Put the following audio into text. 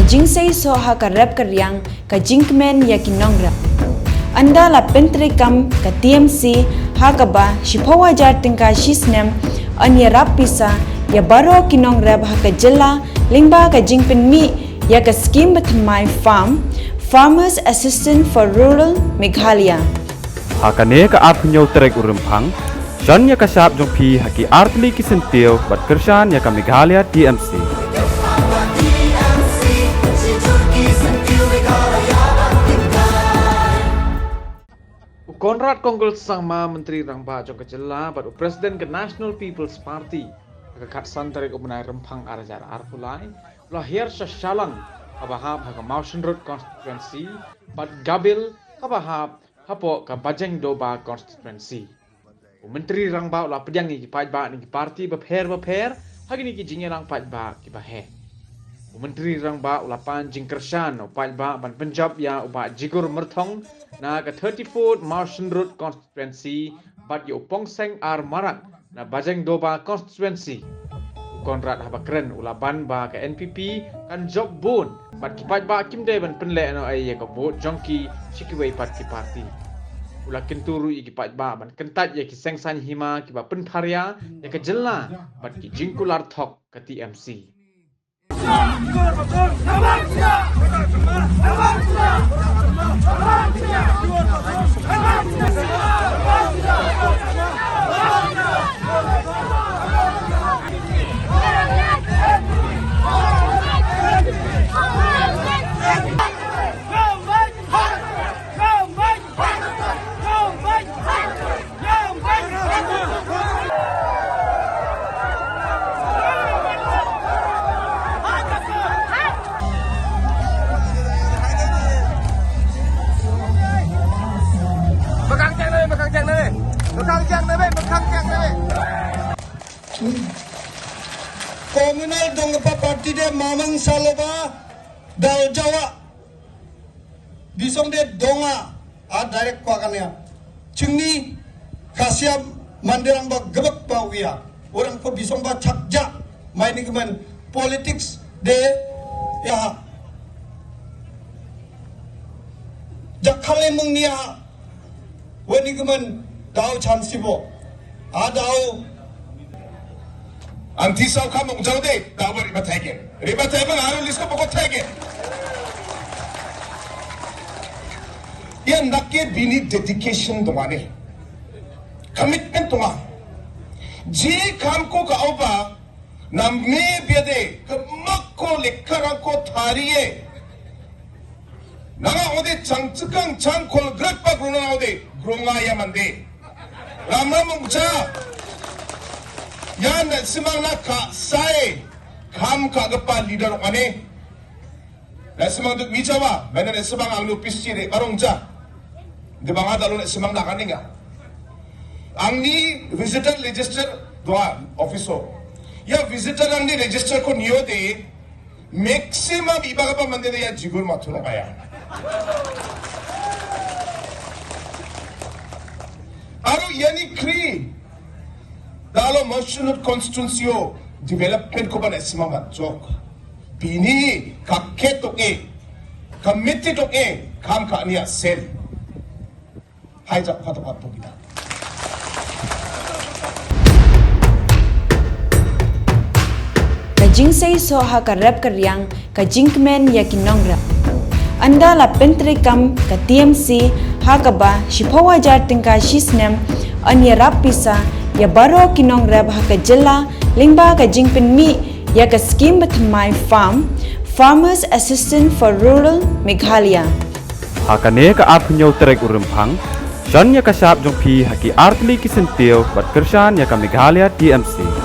Kajing say so ha ka rap karyang kajing kmen ya kinongra. Anda la pentrikam ka TMC ha ka ba shipawa jar tingka shisnem anya rap pisa ya baro kinong rap ha ka jela lingba kajing pen mi ya ka scheme batmai Farmers Assistant for Rural Meghalaya. Hakane ka apnyo trek urumpang Jan ya kasap jong pi haki artli kisentil bat kershan ya ka Meghalaya TMC. Konrad Konggol sama Menteri Rangba jong kejela bat Presiden ke National People's Party ke katsan tarik umunai rempang arajar arpulai lahir syalang kabahap ha Mountain Road constituency bat gabil kabahap hapo ka Bajeng Doba constituency. Menteri Rangba ulah pedang ni pajba ni parti beper hagi ni ki jingelang pajba ki bahe. Menteri Rangba ulah pan jingkershan pajba ban Punjab ya uba jigur merthong na ke 34 Mountain Road constituency bat yo pongseng ar marak na Bajeng Doba constituency. Konrad habakren ulah ban ba ke NPP kan job bun bat ki pajba kimde ban penle no ai ya ka bot jongki sikiwei parti ulah kenturu iki pajba ban kentat ya ki sengsan hima ki ba penparya ya ke jela bat ki jingkular thok ke TMC. Komunal dong pa parti de mamang salaba dal jawa bisong de donga a direct kwa kanya chungni kasyam mandirang ba gebek pa wiya orang ko bisong ba chakja mining man politics de ya jakhale mung niya wani man daw chansibo a daw Antisaw ka mong jaude, dapat ribatayge. Ribatayge nga aron lisko pagkotayge. Yan nakye bini dedication dumane. Commitment duma. Ji kam ko kaoba na me biade kamakko lekkarang ko thariye. Nanga ode changchukang changkol grakpa gruna ode grunga yamande. Ramram mong yan semang nak saya kam kagapa leader ane. Semang tu micawa, mana semang ang lupis ciri barongja. Di bangga dalu semang nak aninga. Ang ni visitor register doa officer. Ya visitor ang ni register ko niyo de maximum ibaga pa mande ya jigur matulong kaya. Aro yani kri. Dalo Mountain constituency development ko ba na simama jok bini kakke toke committee toke kam ka niya sel hijack patapat to kita Kajing say so ha ka rap karyang kajing kmen ya kinongra. Anda la pentrikam ka TMC ha ka ba shipawa jar tingka shisnem anya rap pisa ya baro kinong rap ha ka jela lingba ka jingpen mi ya ka scheme batmai Farmers Assistant for Rural Meghalaya. Hakane ka apnyo trek urumpang Jan ya kasap jong pi haki artli kisentil bat kershan ya ka Meghalaya TMC.